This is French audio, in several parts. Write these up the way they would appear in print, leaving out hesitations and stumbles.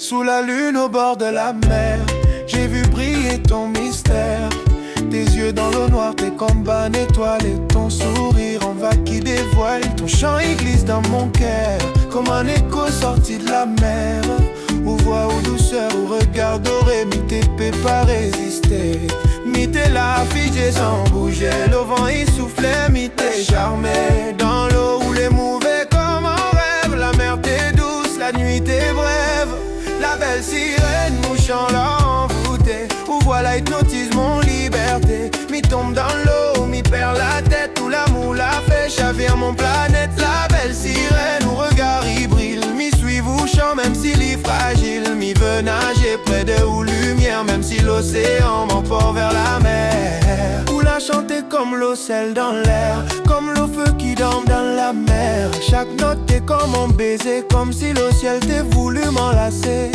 Sous la lune au bord de la mer, j'ai vu briller ton mystère. Tes yeux dans l'eau noire, tes combats étoilés, ton sourire en vague qui dévoile. Ton chant il glisse dans mon cœur, comme un écho sorti de la mer. Où voix, ou douceur, ou regard doré, mi t'épée pas résister. Mi t'es là, figé sans bouger, le vent il soufflait, mi t'es charmé. Dans l'eau où les mouvait comme un rêve, la mer t'est douce, la nuit t'est brève. La belle sirène mouchant l'a envoûté, où voilà hypnotise mon liberté. Mi tombe dans l'eau, mi perd la tête, où l'amour l'a fait chavir mon planète. La belle sirène, où regard il brille, mi suit vous chant même s'il est fragile. Mi veut nager près de où lumière, même si l'océan m'emporte vers la mer. Où la chanter comme l'eau sel dans l'air, comme l'eau feu qui dort dans la mer. Chaque note est comme un baiser, comme si le ciel t'ait voulu m'enlacer.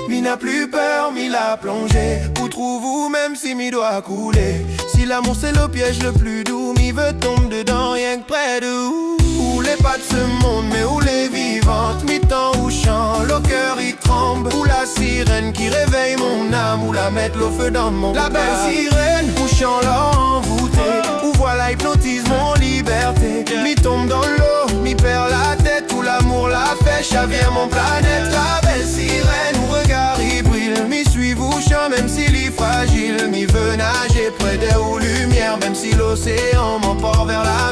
Mi n'a plus peur, mi l'a plongé. Où trouve-vous même si mi doit couler? Si l'amour c'est le piège le plus doux, mi veut tomber dedans rien que près de où les pas de ce monde, mais où les vivantes. Mi temps où chant, le cœur y tremble. Où la sirène qui réveille mon âme, où la mettre le feu dans mon la belle sirène, où chant l'a envoûté, où voilà hypnotise mon liberté. Mi tombe dans l'eau, mi perd la tête, où l'amour l'a fait chavir mon planète. La belle sirène, où regard il brille, mi suit vous chant même s'il est fragile. Mi veut nager près des hauts lumières, même si l'océan m'emporte vers la